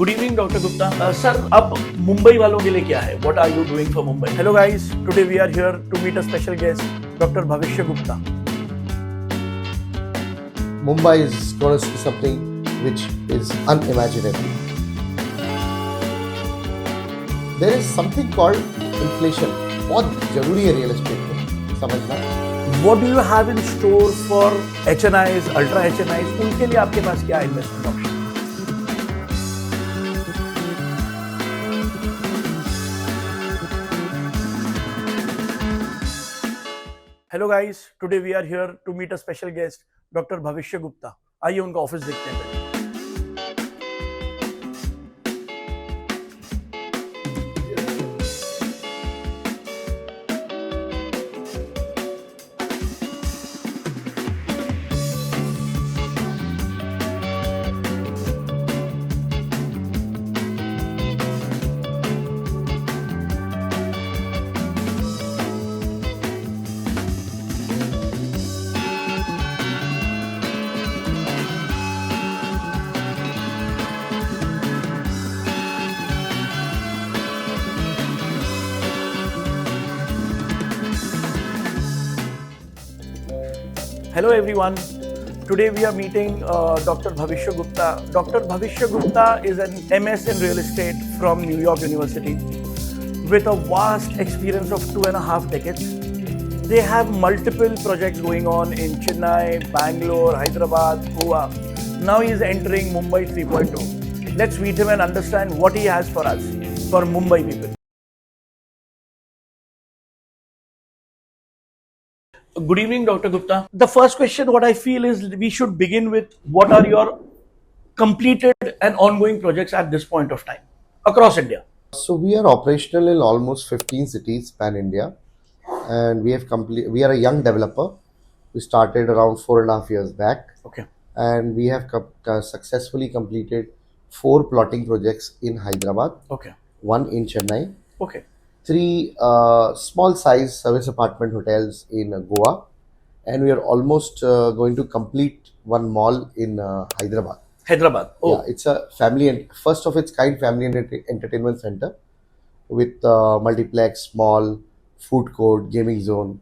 Good evening doctor Gupta sir अब मुंबई वालों के लिए क्या है what are you doing for Mumbai hello guys today we are here to meet a special guest doctor Bhavishya Gupta Mumbai is going to see something which is unimaginable. There is something called inflation. बहुत जरूरी है real estate में समझना. What do you have in store for HNIs ultra HNIs उनके लिए आपके पास क्या investment option hello guys today we are here to meet a special guest doctor Bhavishya Gupta आइए उनका ऑफिस देखते हैं पहले Hello everyone. Today we are meeting Dr. Bhavishya Gupta. Dr. Bhavishya Gupta is an MS in real estate from New York University with a vast experience of 2.5 decades. They have multiple projects going on in Chennai, Bangalore, Hyderabad, Goa. Now he is entering Mumbai 3.0. Let's meet him and understand what he has for us, for Mumbai people. Good evening, Dr. Gupta. The first question, what I feel is we should begin with what are your completed and ongoing projects at this point of time across India? So we are operational in almost 15 cities pan India, and we are a young developer. We started around 4.5 years back. Okay. And we have successfully completed 4 plotting projects in Hyderabad. Okay. 1 in Chennai. Okay. 3 small size service apartment hotels in Goa, and we are almost going to complete 1 mall in Hyderabad. Hyderabad. Oh. Yeah, it's a family and first of its kind family entertainment center with multiplex, mall, food court, gaming zone,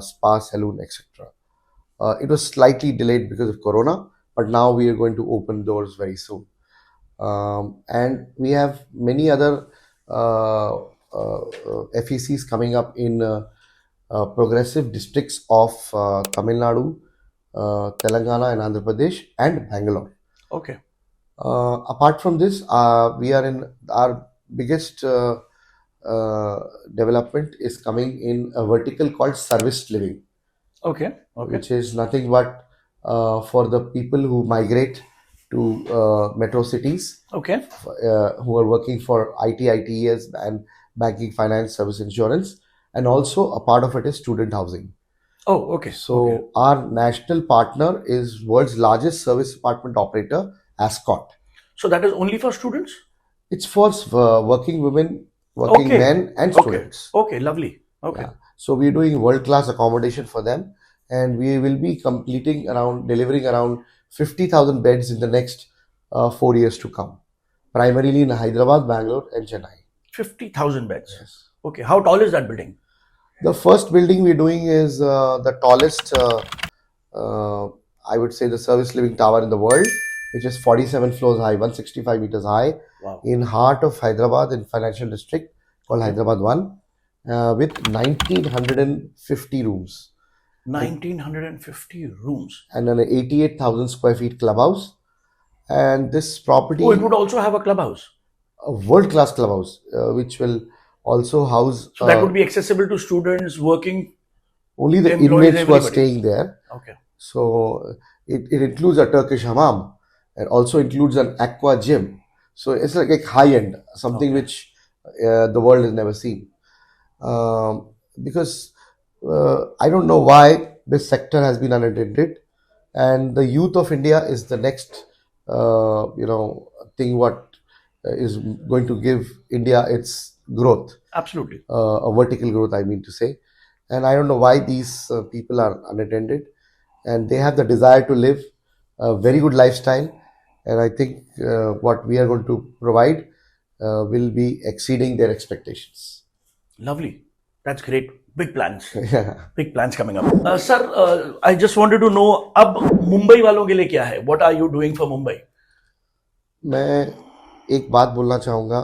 spa, saloon, etc. It was slightly delayed because of Corona, but now we are going to open doors very soon. And we have many other FECs coming up in progressive districts of Tamil Nadu, Telangana and Andhra Pradesh and Bangalore. Okay. Apart from this, we are in our biggest development is coming in a vertical called service living. Okay. Okay. Which is nothing but for the people who migrate to metro cities. Okay. Who are working for IT, ITES and banking, finance, service, insurance, and also a part of it is student housing. Oh, okay. So okay. our national partner is world's largest service apartment operator, Ascot. So that is only for students? It's for working women, working men and students. Okay, lovely. Okay. Yeah. So we're doing world-class accommodation for them, and we will be delivering around 50,000 beds in the next 4 years to come, primarily in Hyderabad, Bangalore and Chennai. 50,000 beds. Yes. Okay. How tall is that building? The first building we're doing is the tallest, I would say, the service living tower in the world, which is 47 floors high, 165 meters high, Wow. in heart of Hyderabad in financial district called Hyderabad 1, with 1,950 rooms. 1,950 rooms. And an 88,000 square feet clubhouse. And this property... Oh, it would also have a clubhouse? A world-class clubhouse, which will also house... So that would be accessible to students working? Only the inmates who are staying there. Okay. So it includes a Turkish hammam and also includes an aqua gym. So it's like a high-end, something which the world has never seen. Because I don't know why this sector has been unattended, and the youth of India is the next, thing what is going to give India its growth. Absolutely. A vertical growth, I mean to say. And I don't know why these people are unattended, and they have the desire to live a very good lifestyle and I think what we are going to provide will be exceeding their expectations. Lovely. That's great. Big plans. Yeah. Big plans coming up. Sir, I just wanted to know, अब मुंबई वालों के लिए क्या है? What are you doing for Mumbai? मैं एक बात बोलना चाहूँगा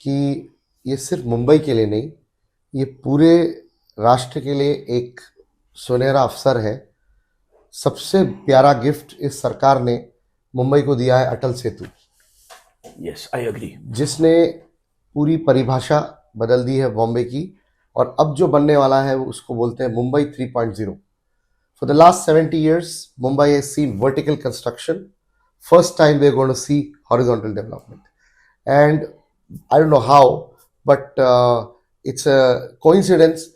कि ये सिर्फ मुंबई के लिए नहीं, ये पूरे राष्ट्र के लिए एक सुनहरा अवसर है। सबसे प्यारा गिफ्ट इस सरकार ने मुंबई को दिया है Atal Setu, Yes, I agree. जिसने पूरी परिभाषा बदल दी है बॉम्बे की, और अब जो बनने वाला है वो उसको बोलते हैं Mumbai 3.0। For the last 70 years, Mumbai has seen vertical construction. First time we're going to see horizontal development. And I don't know how, but it's a coincidence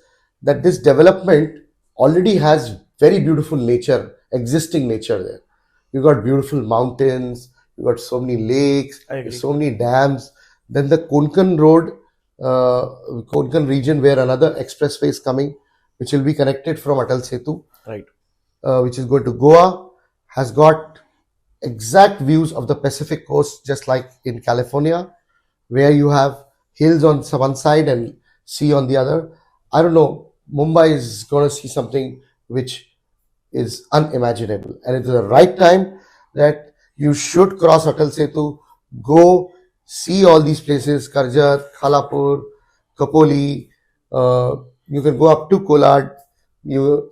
that this development already has very beautiful nature, existing nature there. You got beautiful mountains, you got so many lakes, I agree. so many dams. Then the Konkan Road, Konkan region, where another expressway is coming, which will be connected from Atal Setu, Right. which is going to Goa, has got exact views of the Pacific coast, just like in California, where you have hills on one side and sea on the other. I don't know, Mumbai is going to see something which is unimaginable, and it's the right time that you should cross Atal Setu, go see all these places, Karjat, Khalapur, Kapoli. You can go up to Kolad. You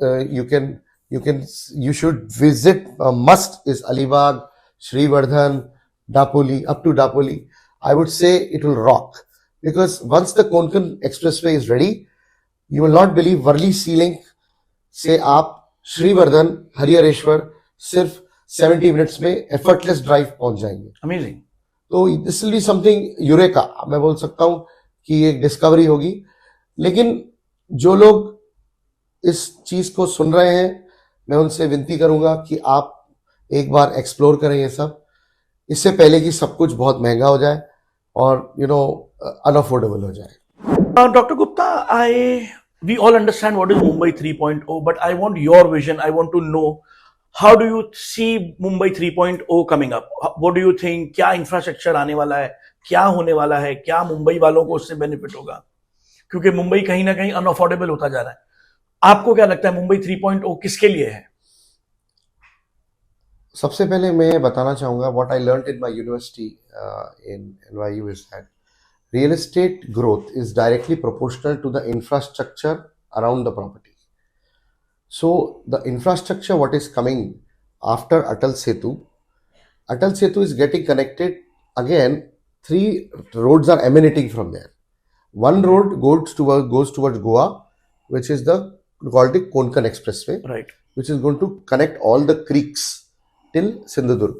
should visit. Must is Alibag, Srivardhan, Dapoli, up to Dapoli. I would say it will rock, because once the Konkan Expressway is ready, you will not believe Varli Sea Link से आप श्रीवर्धन हरिहरेश्वर सिर्फ 70 minutes में effortless drive पहुंच जाएंगे। Amazing. तो this will be something eureka, मैं बोल सकता हूं कि ये डिस्कवरी होगी। लेकिन जो लोग इस चीज को सुन रहे हैं, मैं उनसे विनती करूंगा कि आप एक बार एक्सप्लोर करें ये सब, इससे पहले कि सब कुछ बहुत महंगा हो जाए और अनअफोर्डेबल हो जाए। Dr. Gupta, we all understand what is Mumbai 3.0, but I want your vision. I want to know, how do you see Mumbai 3.0 coming up? What do you think? क्या इंफ्रास्ट्रक्चर आने वाला है, क्या होने वाला है, क्या मुंबई वालों को उससे बेनिफिट होगा? क्योंकि मुंबई कहीं ना कहीं अनअफोर्डेबल होता जा रहा है। आपको क्या लगता है मुंबई 3.0 किसके लिए है? सबसे पहले मैं बताना चाहूँगा what I learned in my university in NYU is that real estate growth is directly proportional to the infrastructure around the property. So the infrastructure what is coming after Atal Setu is getting connected again. 3 roads are emanating from there. One road goes towards Goa, which is called the Konkan Expressway, Right. which is going to connect all the creeks till Sindhudurg.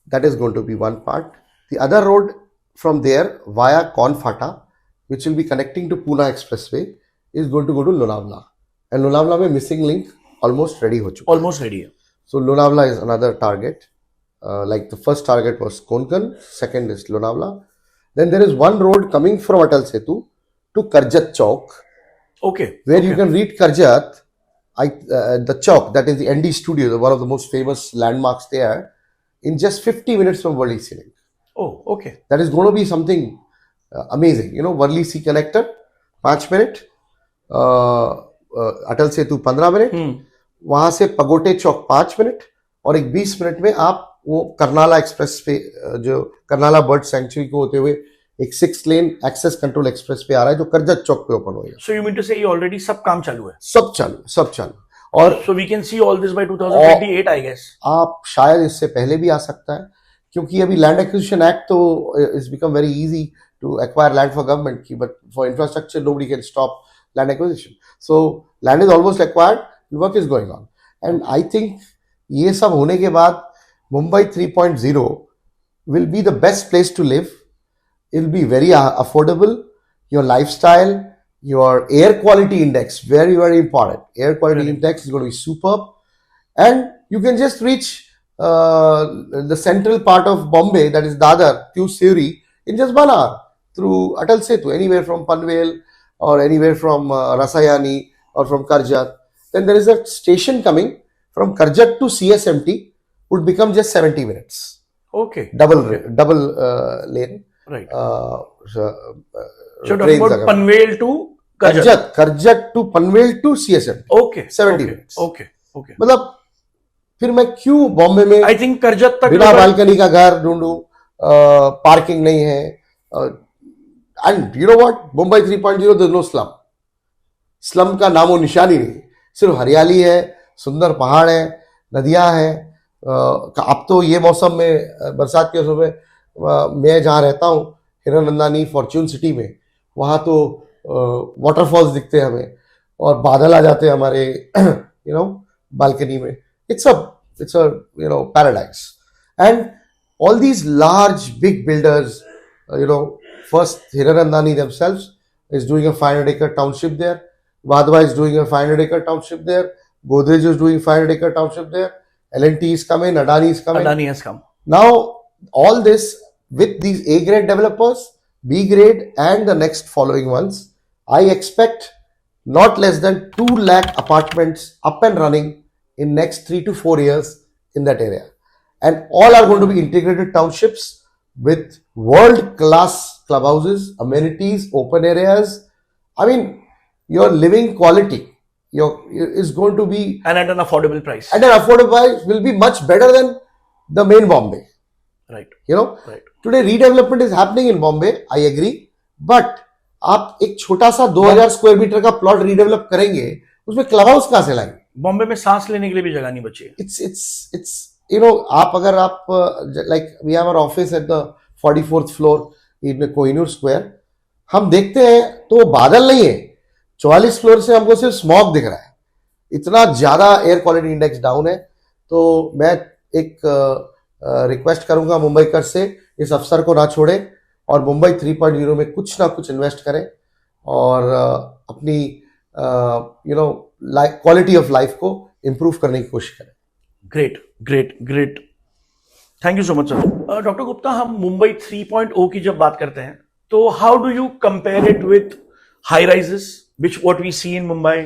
That is going to be one part. The other road from there via Konfata, which will be connecting to Pune Expressway, is going to go to Lonavla. And Lonavla mein missing link almost ready ho chuka. Almost ready है. So Lonavla is another target. Like the first target was Konkan, second is Lonavla. Then there is one road coming from Atal Setu to Karjat Chowk, Okay. where you can read Karjat, the Chowk, that is the ND Studio, one of the most famous landmarks there, in just 50 minutes from Worli Sea Link. Oh, okay. That is going to be something amazing. Worli Sea Connector, 5 minutes, Atal Setu 15 minute, वहां से पगोटे चौक 5 minute, और एक 20 minute में आप वो करनाला express पे, जो करनाला bird sanctuary को होते हुए एक 6 लेन एक्सेस कंट्रोल एक्सप्रेस पे आ रहा है, जो करजत चौक पे ओपन होगा। So you mean to say already सब काम चालू है? सब चालू। और So we can see all this by 2028, I guess. आप शायद इससे पहले भी आ सकता है, क्योंकि अभी लैंड एक्विजिशन एक्ट तो is become very easy to acquire land for government की, but for infrastructure nobody can stop land acquisition. So land is almost acquired, work is going on, and I think ये सब होने के बाद Mumbai 3.0 will be the best place to live. It will be very affordable. Your lifestyle, your air quality index, very very important. Air quality index is going to be superb, and you can just reach the central part of Bombay, that is Dadar, Tew Sewri, in just 1 hour through Atal Setu, anywhere from Panvel or anywhere from Rasayani or from Karjat. Then there is a station coming from Karjat to CSMT, would become just 70 minutes. Okay. Double lane. Right. So, So talking trains about are Panvel to Karjat. Karjat to Panvel to CSM. Okay. 70 okay. minutes. Okay. Okay. मतलब फिर मैं क्यों बॉम्बे में I think Karjat तक बिना balcony का घर ढूंढूं, parking नहीं है, and you know what, Mumbai 3.0 there no slum. Slum का नामो निशान ही नहीं, सिर्फ हरियाली है, सुंदर पहाड़ है, नदियां हैं. अब तो ये मौसम में, बरसात के मौसम में, मैं जहाँ रहता हूँ हिरनंदानी फॉर्च्यून सिटी में, वहाँ तो वाटरफॉल्स दिखते हैं हमें और बादल आ जाते हैं हमारे यू नो बालकनी में. it's a you know paradise. And all these large big builders, first Hiranandani themselves is doing a 500-acre township there. Vadhva is doing a 500-acre township there. Godrej is doing 500-acre township there. L&T is coming. Adani is coming. Adani has come. Now all this with these A grade developers, B grade, and the next following ones, I expect not less than 2 lakh apartments up and running in next 3 to 4 years in that area. And all are going to be integrated townships with world-class clubhouses, amenities, open areas. I mean, your living quality is going to be... And at an affordable price. At an affordable price will be much better than the main Bombay. Right. Right. Today redevelopment is happening in Bombay, I agree. But आप एक छोटा सा 2000 square metre का plot redevelop करेंगे, उसमें club house कहां से लाएंगे? बॉम्बे में सांस लेने के लिए भी जगह नहीं बची है. It's अगर आप like we have our office at the 44th floor in Kohinoor square, हम देखते हैं तो वो बादल नहीं है, 44 फ्लोर से हमको सिर्फ स्मॉग दिख रहा है. इतना ज्यादा एयर क्वालिटी इंडेक्स डाउन है. तो मैं एक रिक्वेस्ट करूंगा मुंबईकर से, इस अवसर को ना छोड़े और मुंबई 3.0 में कुछ ना कुछ इन्वेस्ट करें और अपनी क्वालिटी ऑफ लाइफ को इंप्रूव करने की कोशिश करें. Great. Thank you so much sir. Doctor Gupta, हम मुंबई 3.0 की जब बात करते हैं तो how do you compare it with high rises which what we see in Mumbai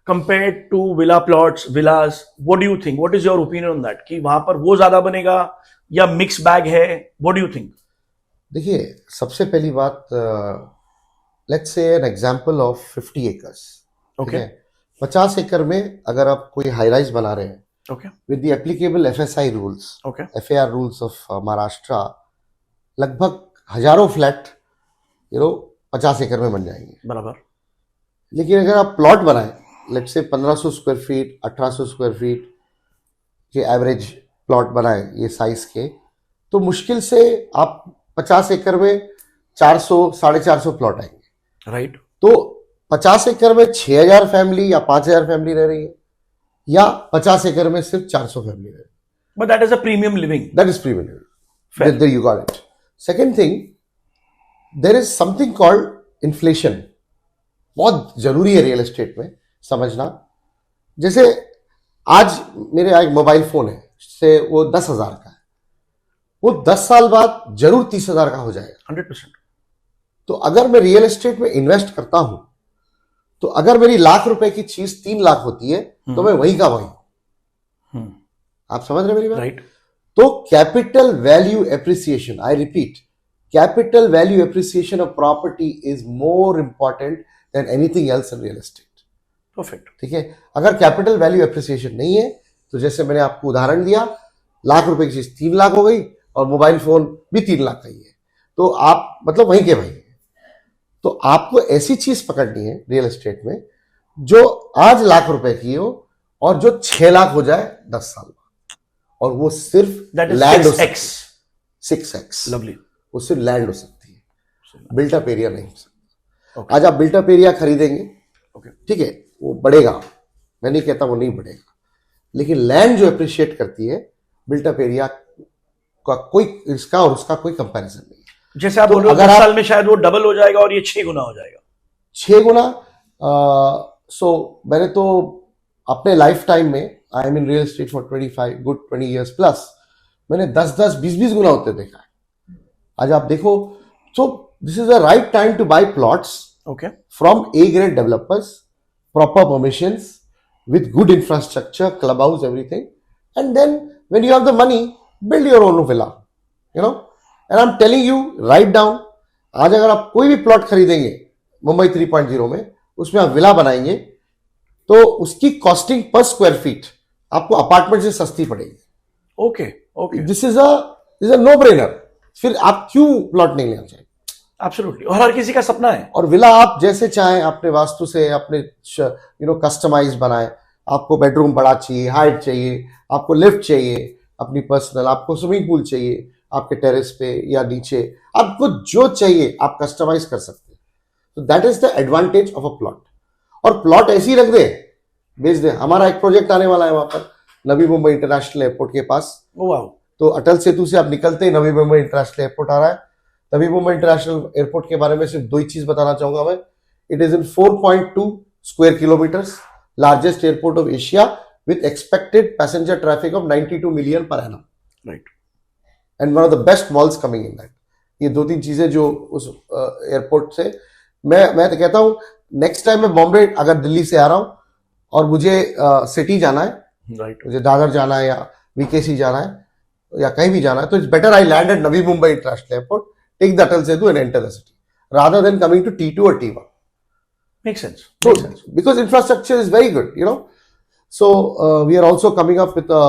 compared to villa plots, villas? What do you think? What is your opinion on that? कि वहां पर वो ज्यादा बनेगा या मिक्स बैग है? What do you think? देखिए, सबसे पहली बात, let's say an example of 50 acres. Okay. 50 एकड़ में अगर आप कोई हाई राइज बना रहे हैं, Okay. with the applicable FSI rules, Okay. FAR rules of Maharashtra, लगभग हजारों फ्लैट 50 एकड़ में बन जाएंगे. बराबर. लेकिन अगर आप प्लॉट बनाएं, let's say 1500 square feet, 1800 square feet के एवरेज प्लॉट बनाएं ये साइज के, तो मुश्किल से आप 50 एकड़ में 400 450 प्लॉट आएंगे. राइट. तो 50 एकड़ में 6000 फैमिली या 5000 फैमिली रह रही है, या 50 एकड़ में सिर्फ 400 फैमिली रह रही है. But that is a premium living. That is premium living. There you got it. Second thing, there is something called inflation. बहुत जरूरी है रियल एस्टेट में समझना. जैसे आज मेरे एक मोबाइल फोन है, से वो 10,000 का है, वो 10 साल बाद जरूर 30,000 का हो जाएगा. 100%. तो अगर मैं रियल एस्टेट में इन्वेस्ट करता हूं, तो अगर मेरी लाख रुपए की चीज 3 लाख होती है, तो मैं वहीं का वहीं. आप समझ रहे मेरी बात? राइट. तो capital value appreciation, I repeat, capital value appreciation of property is more important than anything else in real estate. Perfect. ठीक है. अगर कैपिटल वैल्यू एप्रिसिएशन नहीं है, तो जैसे मैंने आपको उदाहरण दिया, लाख रुपए की चीज 3 लाख हो गई और मोबाइल फोन भी 3 लाख का ही है, तो आप मतलब वहीं के वहीं. तो आपको ऐसी चीज पकड़नी है रियल एस्टेट में जो आज लाख रुपए की हो और जो 6 लाख हो जाए 10 साल बाद, और वो सिर्फ लैंड हो सकती है. 6x. लवली. वो सिर्फ लैंड हो सकती है, बिल्टअप एरिया नहीं हो सकता. आज आप बिल्टअप एरिया खरीदेंगे, ठीक है, वो बढ़ेगा, मैं नहीं कहता वो नहीं बढ़ेगा, लेकिन लैंड जो अप्रिशिएट करती है, बिल्टअप एरिया का कोई इसका और उसका कोई कंपैरिजन नहीं है. जैसे आप बोल रहे हो 10 साल में शायद वो डबल हो जाएगा और ये 6 गुना हो जाएगा. 6 गुना. सो मैंने तो अपने लाइफ टाइम में, I am in real estate for 20 years plus, मैंने 10 20 गुना होते देखा है. आज आप देखो, सो this is the right time to buy plots from A-grade developers, proper permissions, with good infrastructure, clubhouse, everything. And then when you have the money, build your own villa, you know. And I'm telling you, write down, आज अगर आप कोई भी plot खरीदेंगे मुंबई 3.0 में, उसमें आप villa बनाएंगे, तो उसकी कॉस्टिंग पर स्क्वायर फीट आपको अपार्टमेंट से सस्ती पड़ेगी. Okay okay, this is a no brainer. फिर आप क्यों प्लॉट नहीं लेना चाहिए? एब्सोल्युटली, और हर किसी का सपना है. और विला आप जैसे चाहें अपने वास्तु से अपने कस्टमाइज बनाए. आपको बेडरूम बड़ा चाहिए, हाइट चाहिए, आपको लिफ्ट चाहिए अपनी पर्सनल, आपको स्विमिंग पूल चाहिए आपके टेरेस पे या नीचे, आपको जो चाहिए आप कस्टमाइज कर सकते हैं. तो that is the advantage of a plot. और प्लॉट ऐसे ही रख दे, बेच दे. हमारा एक प्रोजेक्ट आने वाला है वहां पर नवी मुंबई इंटरनेशनल एयरपोर्ट के पास. वाओ. तो अटल सेतु से आप निकलते ही नवी मुंबई इंटरनेशनल एयरपोर्ट आ रहा है. नवी मुंबई इंटरनेशनल एयरपोर्ट के बारे में सिर्फ दो ही चीज बताना चाहूंगा मैं. It is in 4.2 square kilometres, largest airport of Asia with expected passenger traffic of 92 million per annum. Right. And one of the best malls coming in that. ये दो तीन चीजें जो उस एयरपोर्ट से मैं तो कहता हूँ नेक्स्ट टाइम मैं बॉम्बे अगर दिल्ली से आ रहा हूँ और मुझे सिटी जाना है, राइट, मुझे दादर जाना है या वीकेसी जाना है या कहीं भी जाना है, तो it's better I land at Navi Mumbai international airport, take the Atal Setu and enter the city rather than coming to T2 or T1. Makes sense. So, Makes sense. because infrastructure is very good, you know. So we are also coming up with the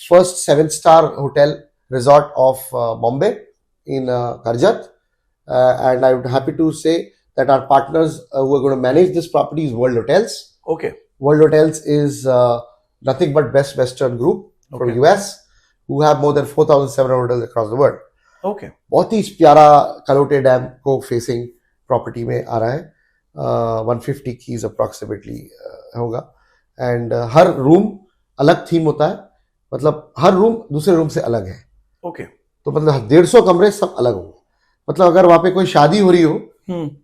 first 7-star hotel resort of Bombay in Karjat, and I'm happy to say that our partners who are going to manage this property is World Hotels. Okay. World Hotels is nothing but Best Western Group from Okay. US, who have more than 4,700 hotels across the world. Okay. बहुत ही प्यारा कलोटे dam को facing property में आ रहा है. 150 keys approximately होगा. And her room अलग theme होता है, मतलब हर रूम दूसरे रूम से अलग है. Okay. तो मतलब 150 कमरे सब अलग होंगे. मतलब अगर वहां पे कोई शादी हो रही हो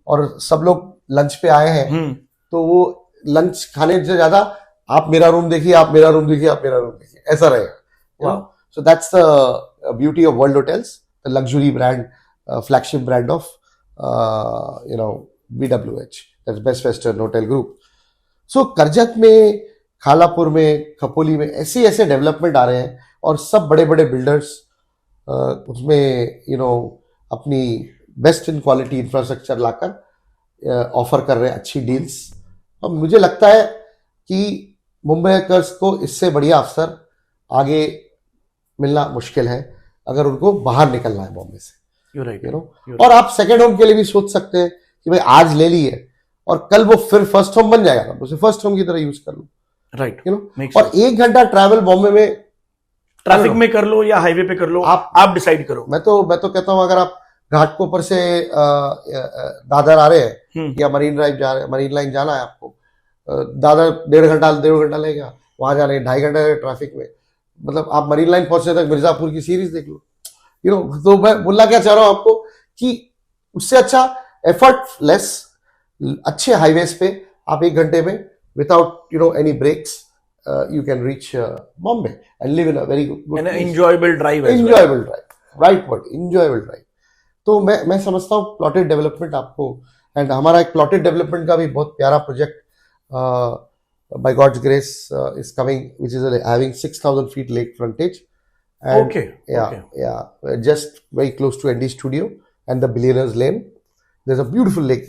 और सब लोग लंच पे आए हैं, तो वो लंच खाने से ज्यादा आप मेरा रूम देखिए, आप मेरा रूम देखिए, आप मेरा रूम देखिए, ऐसा रहेगा. So that's the beauty of World Hotels, the luxury brand, flagship brand of BWH, that's Best Western hotel group. So Karjat में, खालापुर में, खपोली में ऐसे डेवलपमेंट आ रहे हैं और सब बड़े बड़े बिल्डर्स उसमें अपनी best in quality infrastructure locker offer कर रहे हैं अच्छी डील्स. और मुझे लगता है कि मुंबईकर्स को इससे बढ़िया अवसर आगे मिलना मुश्किल है अगर उनको बाहर निकलना है बॉम्बे से. You're right. और आप सेकेंड होम के लिए भी सोच सकते हैं कि भाई आज ले लिए और कल वो फिर फर्स्ट होम बन जाएगा, उसे फर्स्ट होम की तरह यूज कर लो. राइट. और 1 घंटा ट्रैवल बॉम्बे में ट्रैफिक में कर लो या हाईवे पे कर लो, आप डिसाइड करो. मैं तो कहता हूं अगर आप घाटकोपर से दादर आ रहे हैं या मरीन ड्राइव जा रहे हैं, मरीन लाइन जाना है आपको, दादर 1.5 घंटा लगेगा, वहां जाने 2.5 घंटे ट्रैफिक में, मतलब आप मरीन लाइन पहुंचने तक मिर्जापुर की सीरीज देख लो. तो मैं बोलना क्या चाह रहा हूं आपको कि उससे अच्छा एफर्ट लेस अच्छे हाईवेज पे आप 1 घंटे में without any breaks you can reach Bombay and live in a very good and an place. enjoyable drive as enjoyable drive, right word, enjoyable drive. तो मैं समझता हूँ प्लॉटेड डेवलपमेंट आपको, एंड हमारा एक प्लॉटेड डेवलपमेंट का भी बहुत प्यारा project by God's grace is coming, which is having 6,000 feet lake frontage. And Okay. yeah, just very close to ND Studio and the Billionaires Lane. There's a beautiful lake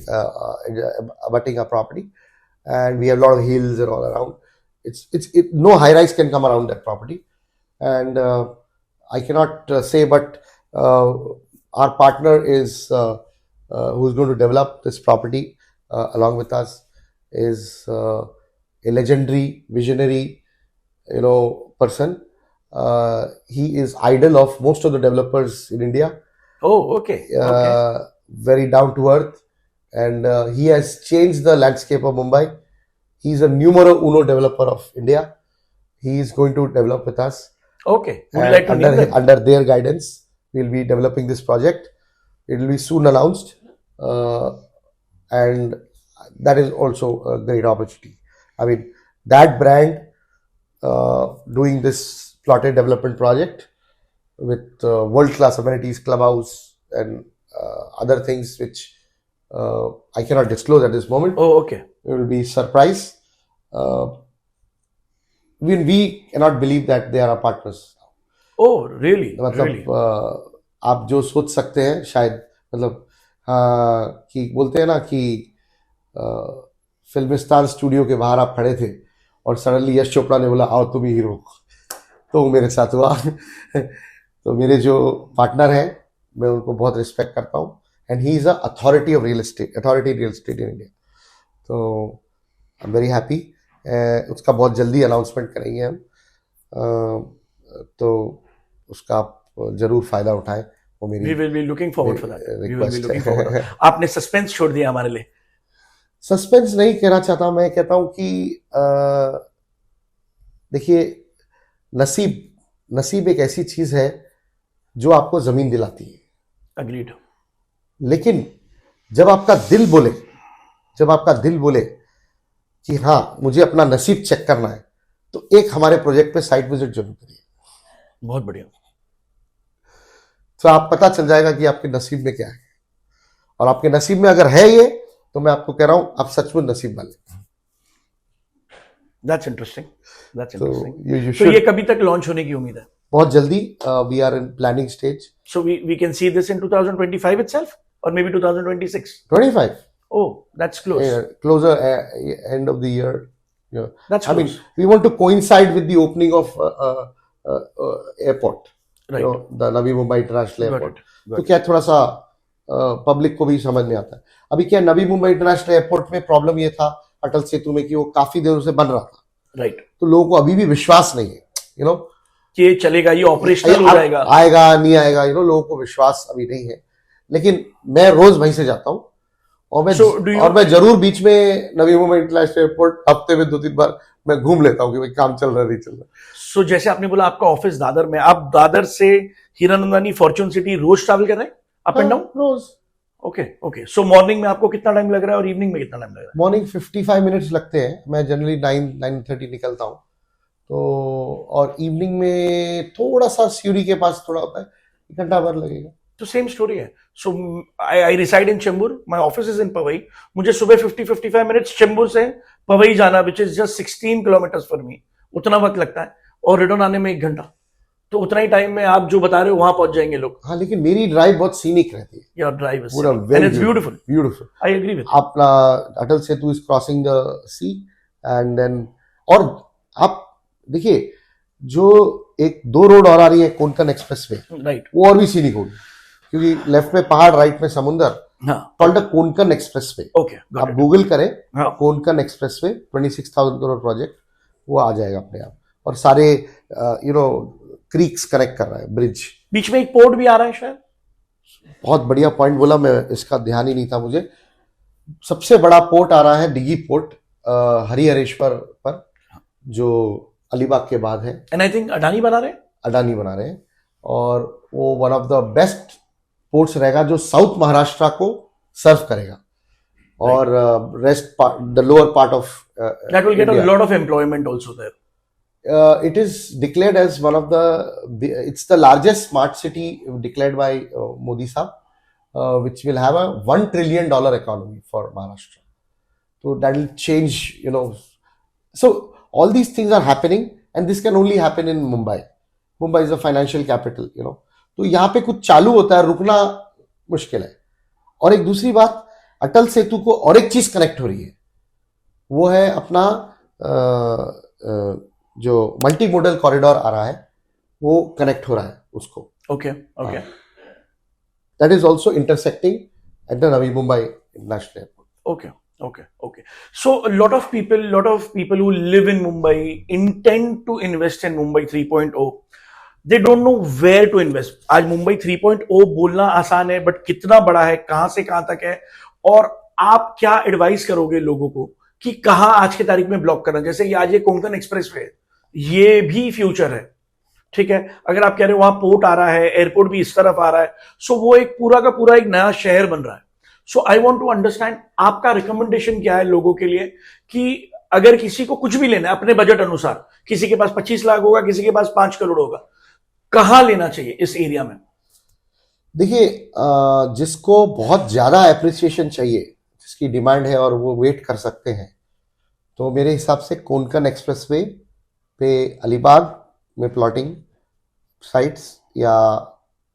abutting our property, and we have a lot of hills and all around. No high rise can come around that property, and I cannot say, but our partner is who's going to develop this property along with us is a legendary visionary person. He is idol of most of the developers in India. Oh, okay. Very down to earth, and he has changed the landscape of Mumbai. He's a numero uno developer of India. He is going to develop with us. Okay. Would you like to name them? Under their guidance, we'll be developing this project. It will be soon announced, and that is also a great opportunity. I mean, that brand doing this plotted development project with world-class amenities, clubhouse, and other things which I cannot disclose at this moment. Oh, okay. It will be surprise. We cannot believe that they are our partners. Oh really मतलब really आप जो सोच सकते हैं शायद, मतलब कि बोलते हैं ना कि फिल्मिस्तान स्टूडियो के बाहर आप खड़े थे और सडनली यश चोपड़ा ने बोला आओ तुम ही हीरो, तो वो मेरे साथ हुआ। तो मेरे जो पार्टनर हैं मैं उनको बहुत रिस्पेक्ट करता हूँ, and he is authority of real estate, authority real estate in India. तो आई एम वेरी हैप्पी। उसका बहुत जल्दी अनाउंसमेंट करेंगे हम। तो उसका आप जरूर फायदा उठाएं, वो मेरी we will be looking forward for that, we will be request looking है। फॉरवर्ड। आपने सस्पेंस छोड़ दिया हमारे लिए। सस्पेंस नहीं कहना चाहता, मैं कहता हूं कि देखिए, नसीब नसीब एक ऐसी चीज है जो आपको जमीन दिलाती है, अग्रीड। लेकिन जब आपका दिल बोले, जब आपका दिल बोले कि हाँ मुझे अपना नसीब चेक करना है, तो एक हमारे प्रोजेक्ट पे साइट विजिट जरूर करिए। बहुत बढ़िया। तो आप पता चल जाएगा कि आपके नसीब में क्या है, और आपके नसीब में अगर है ये, तो मैं आपको कह रहा हूं आप सचमुच नसीब वाले। दैट्स इंटरेस्टिंग, दैट्स तो इंटरेस्टिंग। यू तो ये कभी तक लॉन्च होने की उम्मीद है? बहुत जल्दी, we are in planning stage. So we can see this in 2025 itself, or maybe 2026. 25 Oh, that's close. closer, end of the year. Yeah. That's I mean, close. we want to coincide with the opening of airport. Right. You know, the Navi Mumbai International Got Airport. it. Got तो it. क्या थोड़ा सा public को भी समझ में आता है। अभी क्या नवी मुंबई इंटरनेशनल एयरपोर्ट में प्रॉब्लम ये था अटल सेतु में कि वो काफी देर से बन रहा था, Right. तो लोगों को अभी भी विश्वास नहीं है, यू नो, कि ये चलेगा, ये ऑपरेशनल हो जाएगा। आएगा नहीं आएगा, यू नो, लोगों को विश्वास अभी नहीं है। लेकिन मैं रोज वहीं से जाता हूँ, और मैं जरूर बीच में नवी मुंबई इंटरनेशनल एयरपोर्ट हफ्ते में 2-3 बार मैं घूम लेता हूँ कि भाई काम चल रहा है नहीं चल रहा। सो जैसे आपने बोला आपका ऑफिस दादर में, आप दादर से हीरानंदानी फॉर्च्यून सिटी रोज ट्रैवल कर रहे हैं अप एंड डाउन? रोज। Okay okay. सो मॉर्निंग में आपको कितना टाइम लग रहा है और इवनिंग में कितना टाइम लग रहा है? मॉर्निंग 55 मिनट्स लगते हैं, मैं जनरली 9-9:30 निकलता हूँ। तो और इवनिंग में थोड़ा सा सीढ़ी के पास थोड़ा होता है, 1 घंटा भर लगेगा। तो सेम स्टोरी है। So I reside in Chembur, my office is in Powai. मुझे सुबह 50-55 मिनट्स चेंबूर से पवई जाना, which is just 16 kilometres for me, उतना वक्त लगता है, और रिटर्न आने में 1 घंटा। तो उतना ही टाइम में आप जो बता रहे हो वहां पहुंच जाएंगे लोग। हाँ, लेकिन मेरी ड्राइव बहुत सीनिक रहती है। योर ड्राइव इज पूरा and it's beautiful. Beautiful. I agree with. अपना Atal Setu is crossing the sea, and then, और आप देखिए जो 1-2 रोड और आ रही है कोंकण एक्सप्रेस वे, राइट, वो और भी सीनिक होगी, क्योंकि लेफ्ट में पहाड़, राइट में समुंदर। हाँ, called the Konkan express way. Okay, आप गूगल करें, हाँ, Konkan express way, 26,000 crore project, वो आ जाएगा अपने आप। और सारे यू नो क्रीक्स कनेक्ट कर रहा है, ब्रिज। बीच में एक पोर्ट भी आ रहा है शायद। बहुत बढ़िया पॉइंट बोला, मैं इसका ध्यान ही नहीं था मुझे। सबसे बड़ा पोर्ट आ रहा है डिगी पोर्ट, हरिहरेश्वर पर, जो अलीबाग के बाद है। एंड आई थिंक अडानी बना रहे हैं। अडानी बना रहे हैं, और वो one of the best ports रहेगा जो साउथ महाराष्ट्र को सर्व करेगा, और rest the lower part of that will get a lot of employment also there. It is declared as one of it's the largest smart city declared by Modi Saab, which will have a $1 trillion economy for Maharashtra. So that will change, you know. So all these things are happening, and this can only happen in Mumbai. Mumbai is a financial capital, you know. तो यहाँ पे कुछ चालू होता है, रुकना मुश्किल है। और एक दूसरी बात, अटल सेतु को और एक चीज कनेक्ट हो रही है, वो है अपना जो मल्टी मोडल कॉरिडोर आ रहा है, वो कनेक्ट हो रहा है उसको। Okay okay. That is also intersecting at the Navi Mumbai international airport. Okay, okay, okay. So a lot of people who live in Mumbai intend to invest in Mumbai 3.0. They don't know where to invest. आज मुंबई 3.0 बोलना आसान है, but कितना बड़ा है, कहां से कहां तक है, और आप क्या एडवाइस करोगे लोगों को कि कहां आज की तारीख में ब्लॉक करना? जैसे ये आज ये कोंकण एक्सप्रेस वे, ये भी फ्यूचर है, ठीक है। अगर आप कह रहे हो वहां पोर्ट आ रहा है, एयरपोर्ट भी इस तरफ आ रहा है, सो वो एक पूरा का पूरा एक नया शहर बन रहा है। So I want to understand आपका रिकमेंडेशन क्या है लोगों के लिए, कि अगर किसी को कुछ भी लेना है अपने बजट अनुसार, किसी के पास 25 लाख होगा, किसी के पास 5 करोड़ होगा, कहां लेना चाहिए इस एरिया में? देखिए, जिसको बहुत ज्यादा एप्रिसिएशन चाहिए, जिसकी डिमांड है और वो वेट कर सकते हैं, तो मेरे हिसाब से कोंकण एक्सप्रेसवे पे अलीबाग में प्लॉटिंग साइट्स या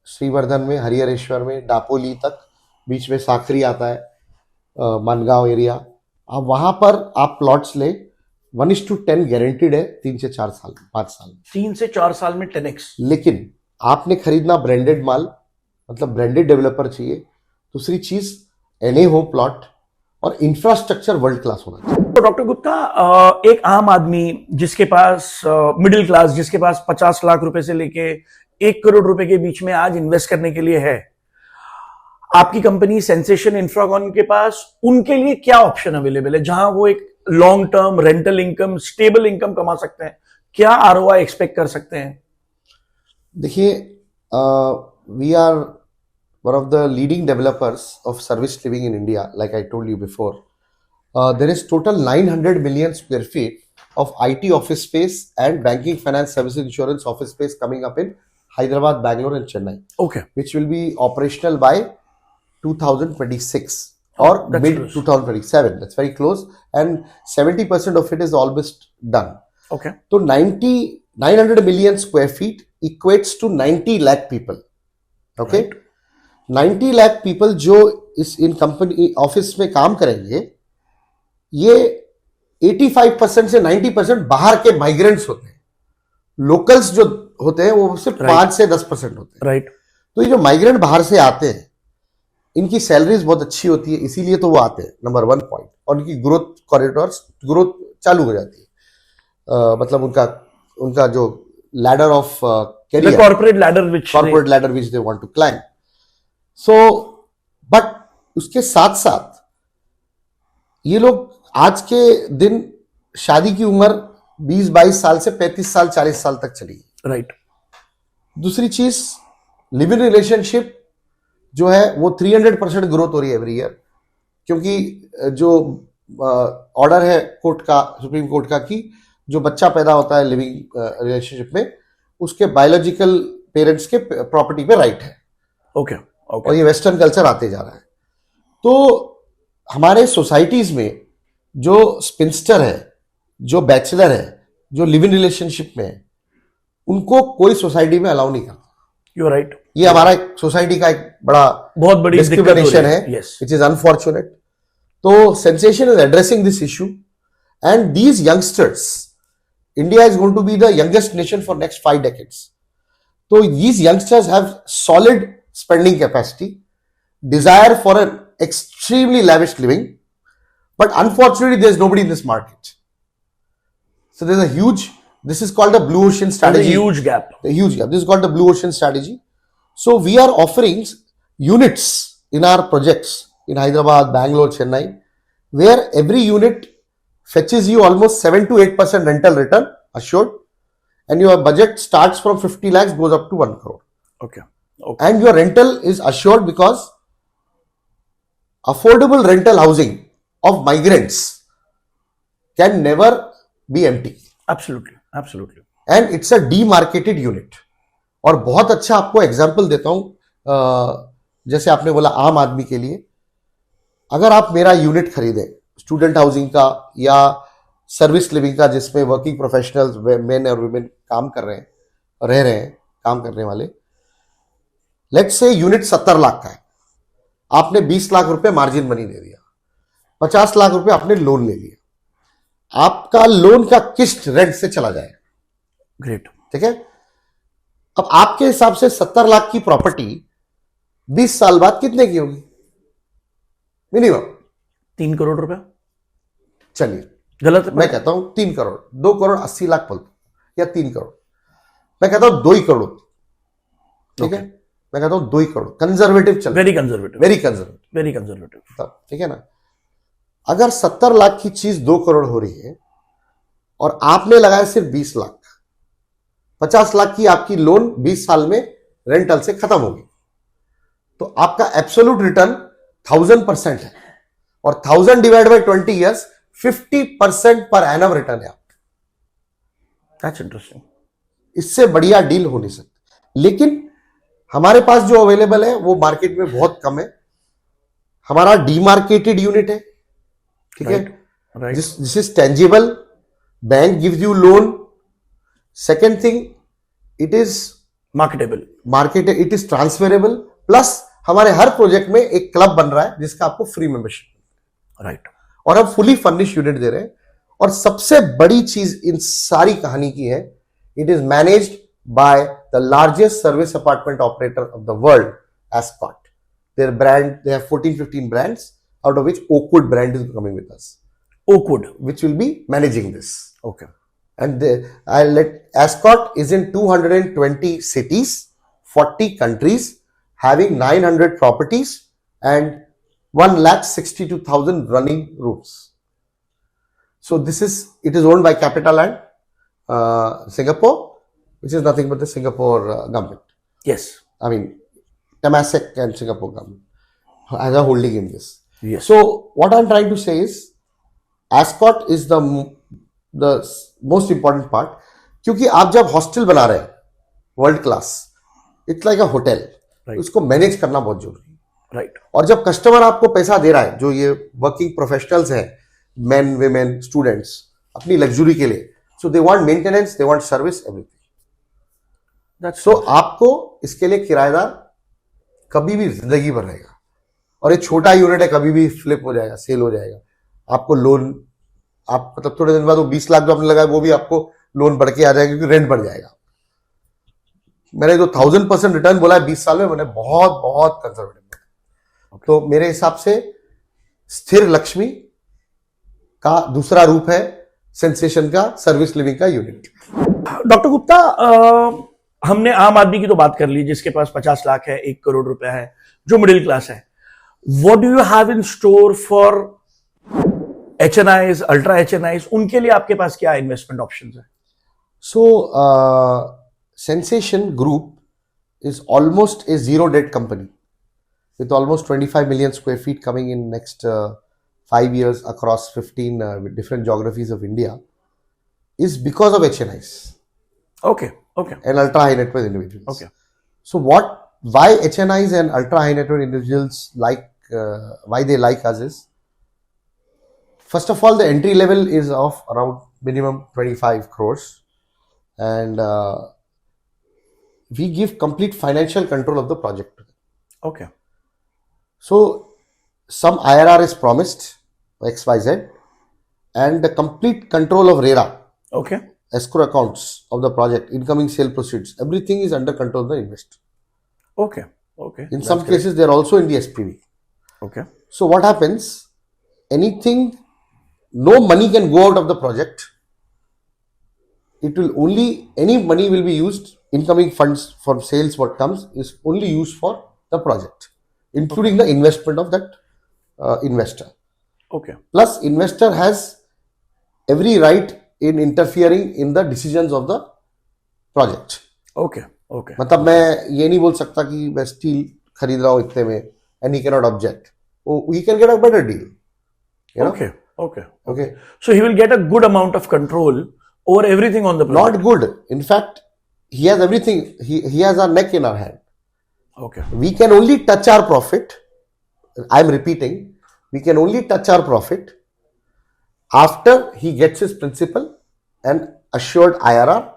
श्रीवर्धन में, हरिहरेश्वर में, डापोली तक, बीच में साखरी आता है, मानगांव एरिया, आप वहां पर आप प्लॉट्स ले, 1:10 गारंटीड है 3 से 4 साल 5 साल। 3 से 4 साल में 10x। लेकिन आपने खरीदना ब्रांडेड माल, मतलब ब्रांडेड डेवलपर चाहिए। दूसरी चीज एनए हो प्लॉट, और इंफ्रास्ट्रक्चर वर्ल्ड क्लास होना चाहिए। तो डॉक्टर गुप्ता, एक आम आदमी जिसके पास मिडिल क्लास, जिसके पास 50 लाख रुपए से लेके 1 करोड़ रुपए के बीच में आज इन्वेस्ट करने के लिए है, आपकी कंपनी सेंसेशन इंफ्राकॉन के पास उनके लिए क्या ऑप्शन अवेलेबल है जहां वो एक long term rental income, stable income कमा सकते हैं? क्या आरओआई एक्सपेक्ट कर सकते हैं? देखिए, we are one of the leading developers of service living in India, like I told you before. There is total 900 million square feet of IT office space and banking, finance, services, insurance office space coming up in Hyderabad, Bangalore, and Chennai, Okay. which will be operational by 2026 or That's mid close. 2027. That's very close, and 70% of it is almost done. Okay. So 900 million square feet equates to 90 lakh people. Okay, Right. 90 lakh people जो इस इन company office में काम करेंगे, ये 85% से 90% बाहर के migrants होते हैं. लोकल्स जो होते हैं वो सिर्फ Right. 5 से 10% होते हैं. राइट. तो ये जो माइग्रेंट बाहर से आते हैं, इनकी सैलरीज बहुत अच्छी होती है, इसीलिए तो वो आते हैं, नंबर 1 पॉइंट. और इनकी ग्रोथ कॉरिडोर्स, ग्रोथ चालू हो जाती है. मतलब उनका जो ladder of The career, corporate ladder which corporate ladder which they want to climb. So but उसके साथ साथ ये लोग आज के दिन, शादी की उम्र 20-22 साल से 35 साल 40 साल तक चली. राइट. दूसरी चीज, लिव इन रिलेशनशिप जो है वो 300% ग्रोथ हो रही है एवरी ईयर, क्योंकि जो ऑर्डर है कोर्ट का, सुप्रीम कोर्ट का, कि जो बच्चा पैदा होता है लिविंग रिलेशनशिप में, उसके बायोलॉजिकल पेरेंट्स के प्रॉपर्टी पे राइट है. ओके. और ओके. ये वेस्टर्न कल्चर आते जा रहा है. तो हमारे सोसाइटीज में जो स्पिंस्टर है, जो बैचलर है, जो लिव इन रिलेशनशिप में है, उनको कोई सोसाइटी में अलाउ नहीं करता. You are right. ये हमारा सोसाइटी का एक बड़ा बहुत बड़ी डिस्क्रिमिनेशन है, यस. Which is unfortunate. तो Sensation is addressing this issue, and these youngsters, India is going to be the youngest nation for next 5 decades. तो these youngsters have solid spending capacity, desire for an extremely lavish living, but unfortunately there's nobody in this market. So there's a huge, this is called the blue ocean There's a strategy. huge gap. The huge gap. This is called the blue ocean strategy. So we are offering units in our projects in Hyderabad, Bangalore, Chennai, where every unit fetches you almost 7 to 8% rental return assured, and your budget starts from 50 lakhs, goes up to 1 crore. Okay. Okay. And your rental is assured because affordable rental housing of migrants can never be empty. Absolutely. Absolutely. And it's a demarcated unit. और बहुत अच्छा आपको example देता हूं, जैसे आपने बोला आम आदमी के लिए, अगर आप मेरा यूनिट खरीदें स्टूडेंट हाउसिंग का या सर्विस लिविंग का, जिसमें वर्किंग प्रोफेशनल्स, मेन और वुमेन काम कर रहे हैं, रह रहे हैं, काम करने वाले, लेट्स से यूनिट 70 लाख का है, आपने 20 लाख रुपए मार्जिन मनी दे दिया, 50 लाख रुपए आपने लोन ले लिया, आपका लोन का किस्त रेंट से चला जाएगा. ग्रेट. ठीक है. अब आपके हिसाब से 70 लाख की प्रॉपर्टी 20 साल बाद कितने की होगी मिनिमम? 3 करोड़ रुपए. चलिए, गलत है? मैं कहता हूं 3 करोड़, 2 करोड़ 80 लाख बोल, या 3 करोड़. मैं कहता हूं 2 ही करोड़. ठीक है. मैं कहता हूं 2 ही करोड़ कंजर्वेटिव चल, very conservative. Very conservative. Very conservative. ठीक है ना. अगर 70 लाख की चीज 2 करोड़ हो रही है और आपने लगाया सिर्फ 20 लाख, 50 लाख की आपकी लोन 20 साल में रेंटल से खत्म होगी, तो आपका एब्सोल्यूट रिटर्न 1000% है, और 1000 divide by 20 years 50% per annum return है. That's interesting. इससे बढ़िया डील हो नहीं सकती. लेकिन हमारे पास जो अवेलेबल है वो मार्केट में बहुत कम है. हमारा डीमार्केटेड यूनिट है. ठीक है. Right. This is tangible. Bank gives you loan. Second thing, it is marketable. Market, it is transferable, plus हमारे हर प्रोजेक्ट में एक क्लब बन रहा है जिसका आपको फ्री मेंबरशिप, राइट। और हम फुली फर्निश यूनिट दे रहे हैं। और सबसे बड़ी चीज इन सारी कहानी की है, it is managed by the largest service apartment operator of the world, Ascot. Their brand, they have 14-15 brands, out of which Oakwood brand is coming with us, Oakwood, which will be managing this. okay. And I'll let Ascot is in 220 cities, 40 countries, having 900 properties and 1,62,000 running rooms. So it is owned by CapitaLand, Singapore, which is nothing but the Singapore government. Yes. I mean, Temasek and Singapore government as a holding in this. Yes. So what I'm trying to say is, Ascot is the most important part, क्योंकि आप जब hostel बना रहे हैं world class, it's like a hotel, उसको manage करना बहुत जरूरी है, राइट। और जब कस्टमर आपको पैसा दे रहा है, जो ये वर्किंग प्रोफेशनल्स हैं, मेन विमेन स्टूडेंट्स, अपनी लग्जरी के लिए, so they want maintenance, they want service, everything. So आपको इसके लिए किराएदार कभी भी जिंदगी भर रहेगा, और ये छोटा यूनिट है, कभी भी फ्लिप हो जाएगा, सेल हो जाएगा। आपको लोन, आप मतलब थोड़े दिन बाद वो 20 लाख जो आपने लगाया वो भी आपको लोन बढ़ के आ जाएगा, क्योंकि रेंट बढ़ जाएगा। मैंने जो 1000% रिटर्न बोला है 20 साल में, मैंने बहुत बहुत कंजर्वेटिव। तो मेरे हिसाब से स्थिर लक्ष्मी का दूसरा रूप है सेंसेशन का सर्विस लिविंग का यूनिट। डॉक्टर गुप्ता, हमने आम आदमी की तो बात कर ली, जिसके पास 50 लाख है, 1 करोड़ रुपया है, जो मिडिल क्लास है। What do you have in store for HNIs, ultra HNIs? उनके लिए आपके पास क्या इन्वेस्टमेंट ऑप्शंस है? So Sensation group is almost a zero debt company with almost 25 million square feet coming in next 5 years across 15 different geographies of India, is because of HNIs. Okay. And ultra high net worth individuals. Okay. So why HNIs and ultra high net worth individuals why they like us is, first of all, the entry level is of around minimum 25 crores, and we give complete financial control of the project. Okay. So some IRR is promised, XYZ, and the complete control of RERA, Okay. escrow accounts of the project, incoming sale proceeds, everything is under control of the investor. Okay. In some cases, they are also in the SPV. Okay. So what happens? No money can go out of the project. Any money will be used, incoming funds from sales, what comes is only used for the project, including the investment of that investor. Okay. Plus, investor has every right in interfering in the decisions of the project. Okay. मतलब मैं ये नहीं बोल सकता कि मैं steel खरीद रहा हूँ इतने में, and he cannot object. He can get a better deal. You know? Okay. So he will get a good amount of control over everything on the project. Not good. In fact, he has everything. He has our neck in our hand. Okay. We can only touch our profit. I'm repeating. We can only touch our profit after he gets his principal and assured IRR.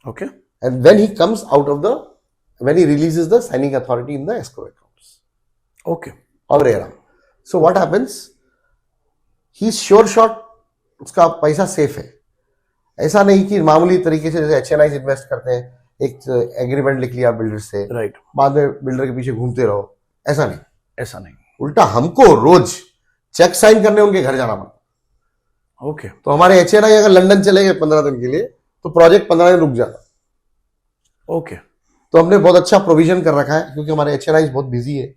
Okay. And when he comes out of when he releases the signing authority in the escrow accounts. Okay. Or RERA. So what happens? He's sure shot, उसका पैसा safe है। ऐसा नहीं कि मामूली तरीके से जैसे HNIs इन्वेस्ट करते हैं, एक एग्रीमेंट लिख लिया बिल्डर से, राइट, बाद में बिल्डर के पीछे घूमते रहो, ऐसा नहीं। उल्टा हमको रोज चेक साइन करने उनके घर जाना पड़ता। ओके। तो हमारे HNI अगर लंदन चले गए 15 दिन के लिए, तो प्रोजेक्ट 15 दिन रुक जाता। ओके। तो हमने बहुत अच्छा प्रोविजन कर रखा है, क्योंकि हमारे HNIs बहुत बिजी है,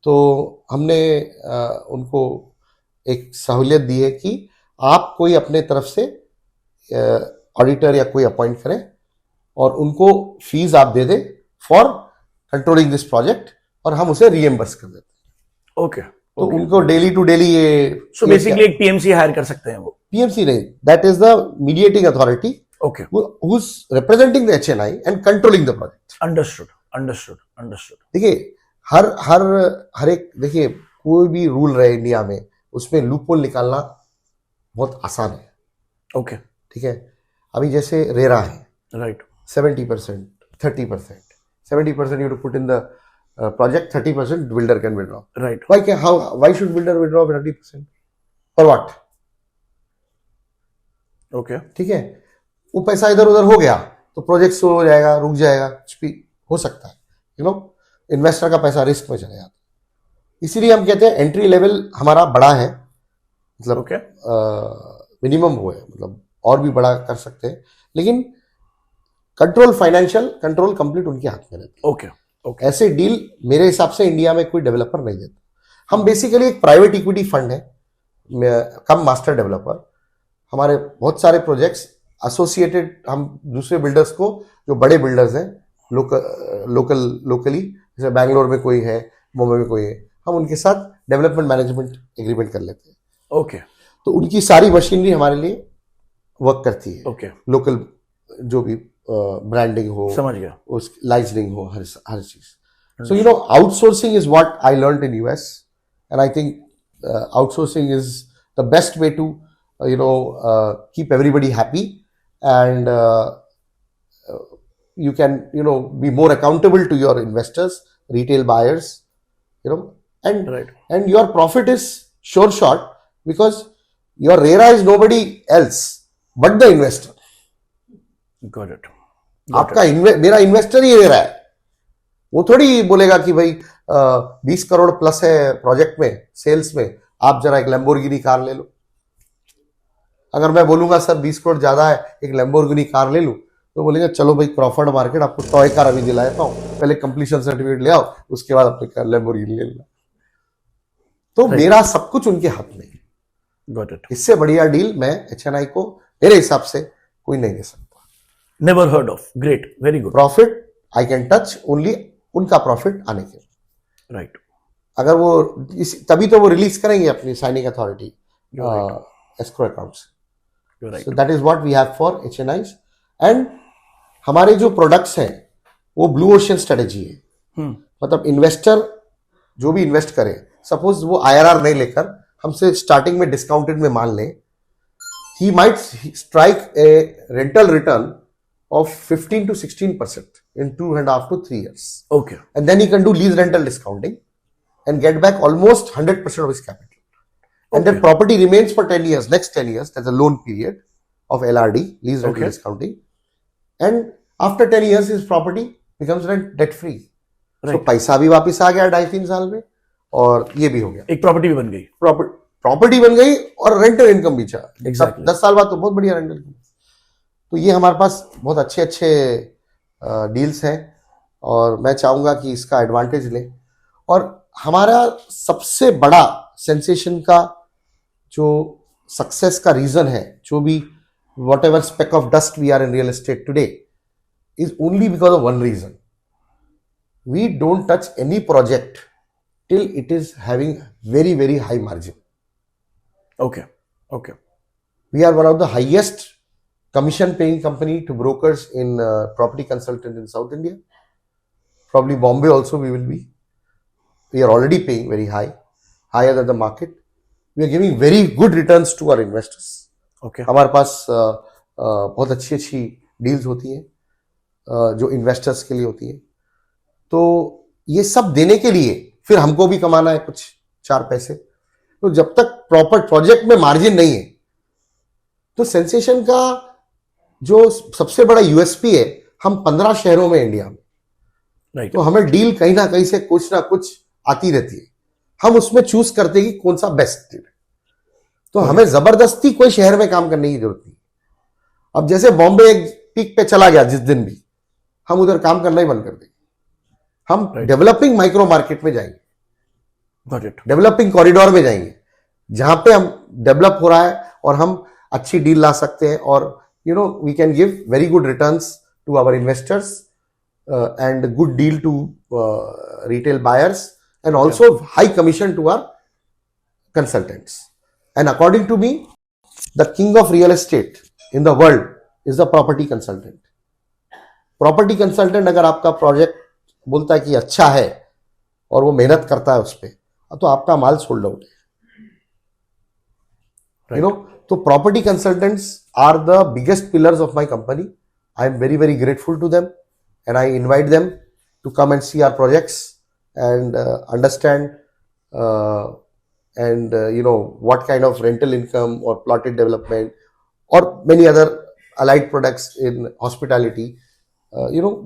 तो हमने उनको एक सहूलियत दी है कि आप कोई अपने तरफ से ऑडिटर या कोई अपॉइंट करें और उनको फीस आप दे दें फॉर कंट्रोलिंग दिस प्रोजेक्ट, और हम उसे रीएम्बर्स कर देते हैं। ओके। तो उनको डेली टू डेली ये, सो बेसिकली एक PMC हायर कर सकते हैं वो? PMC नहीं, that is the mediating authority, okay, who is representing the HNI and controlling the project. Understood. देखिए हर एक, देखिए कोई भी रूल रहे इंडिया में, उसमें लूपहोल निकालना बहुत आसान है। ओके। ठीक है, अभी जैसे रेरा है, right, 70%, 30%, 70% you have to put in the project, 30% builder can withdraw. Right. Why should builder withdraw 30%? For what? Okay. ठीक है, वो पैसा इधर उधर हो गया तो प्रोजेक्ट स्लो हो जाएगा, रुक जाएगा, कुछ भी हो सकता है, इन्वेस्टर का पैसा रिस्क में चले जाता है। इसीलिए हम कहते हैं एंट्री लेवल हमारा बड़ा है, मतलब Okay. मिनिमम वो है, मतलब और भी बड़ा कर सकते हैं, लेकिन कंट्रोल, फाइनेंशियल कंट्रोल कंप्लीट उनके हाथ में रहती है। Okay. Okay. ऐसे डील मेरे हिसाब से इंडिया में कोई डेवलपर नहीं देता। हम बेसिकली एक प्राइवेट इक्विटी फंड है, कम मास्टर डेवलपर। हमारे बहुत सारे प्रोजेक्ट्स एसोसिएटेड, हम दूसरे बिल्डर्स को, जो बड़े बिल्डर्स हैं लोकली, जैसे बैंगलोर में कोई है, मुंबई में कोई है, हम उनके साथ डेवलपमेंट मैनेजमेंट एग्रीमेंट कर लेते हैं। Okay. तो उनकी सारी मशीनरी हमारे लिए वर्क करती है। Okay. लोकल जो भी ब्रांडिंग हो, समझ गया। उस लाइसेंसिंग हो, हर चीज। So outsourcing is what I learned in US, and I think outsourcing is the best way to keep everybody happy, and you can be more accountable to your investors, retail buyers, and Right. and your profit is sure shot, because your RERA is nobody else but the investor. Got it. आपका मेरा investor ही RERA है, वो थोड़ी बोलेगा कि भाई 20 crore plus है project में, सेल्स में, आप जरा एक लैम्बोर्गिनी कार ले लो। अगर मैं बोलूंगा सर 20 करोड़ ज्यादा है, एक लैम्बोर्गिनी कार ले लूं, तो बोलेंगे चलो भाई क्रॉफर्ड मार्केट, आपको टॉय कार अभी दिला देता हूं, पहले कंप्लीशन सर्टिफिकेट ले आओ, उसके बाद अपने लैम्बोर्गिनी ले लेना। तो मेरा सब कुछ उनके हाथ में है। Got it. इससे बढ़िया डील मैं HNI को मेरे हिसाब से कोई नहीं दे सकता। Never heard of. Great. Very good. Profit I can touch only उनका प्रॉफिट आने के, Right. अगर वो तभी तो वो रिलीज करेंगे अपनी signing authority You're escrow accounts. You're right. So that is what we have for HNIs, and हमारे जो प्रोडक्ट्स हैं वो ब्लू ओशियन स्ट्रेटेजी है। मतलब इन्वेस्टर जो भी इन्वेस्ट करे, सपोज वो IRR नहीं लेकर हमसे स्टार्टिंग में डिस्काउंटेड में मान ले, he might strike a rental return of 15 to 16% in 2.5 to 3 years, Okay. and then he can do lease rental discounting and get back almost 100% of his capital. And that property remains for 10 years, next 10 years, that's a loan period of LRD, lease rental discounting. And after 10 years, his property becomes debt free. Right. So पैसा भी वापस आ गया 2.5-3 साल में, और ये भी हो गया, एक प्रॉपर्टी भी बन गई। प्रॉपर्टी बन गई और रेंटल इनकम भी चाह। Exactly. 10 साल बाद तो बहुत बढ़िया रेंटल इनकम। तो ये हमारे पास बहुत अच्छे अच्छे डील्स हैं, और मैं चाहूंगा कि इसका एडवांटेज लें। और हमारा सबसे बड़ा सेंसेशन का जो सक्सेस का रीजन है, जो भी whatever speck of dust we are in real estate today, is only because of one reason. We don't touch any project till it is having very very high margin. Okay. Okay. We are one of the highest commission paying company to brokers in property consultant in South India. Probably Bombay also we will be. We are already paying very high, higher than the market. We are giving very good returns to our investors. Okay. हमारे पास बहुत अच्छी अच्छी deals होती हैं जो investors के लिए होती है। तो ये सब देने के लिए फिर हमको भी कमाना है कुछ 4 पैसे। तो जब तक प्रॉपर प्रोजेक्ट में मार्जिन नहीं है, तो सेंसेशन का जो सबसे बड़ा यूएसपी है, हम 15 शहरों में इंडिया में, Right. तो हमें डील कहीं ना कहीं से कुछ ना कुछ आती रहती है। हम उसमें चूज करते हैं कि कौन सा बेस्ट डील है। तो हमें जबरदस्ती कोई शहर में काम करने की जरूरत नहीं। अब जैसे बॉम्बे एक पीक पे चला गया, जिस दिन भी हम उधर काम करना ही बंद कर देंगे। हम डेवलपिंग माइक्रो मार्केट में जाएंगे, Got it. डेवलपिंग कॉरिडोर में जाएंगे, जहां पे हम डेवलप हो रहा है और हम अच्छी डील ला सकते हैं, और we can give very good returns to our investors and good deal to retail buyers, and also high commission to our consultants. And according to me, the king of real estate in the world is the property consultant. Property consultant अगर आपका project बोलता है कि अच्छा है और वो मेहनत करता है उस पर, तो आपका माल सोल्ड आउट है। तो property consultants are the biggest pillars of my company. I am very very grateful to them, and I invite them to come and see our projects and understand and what kind of rental income or plotted development or many other allied products in hospitality,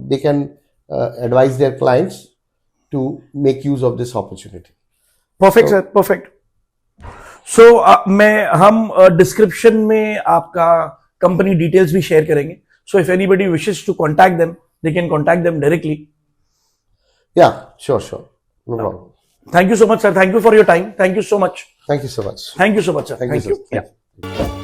they can advise their clients to make use of this opportunity. Perfect sir, perfect. So हम description में आपका company details भी share करेंगे. So if anybody wishes to contact them, they can contact them directly. Yeah, sure. No problem. Thank you so much, sir. Thank you for your time. Thank you so much. Thank you so much. Thank you so much, sir. Thank you, sir. Yeah.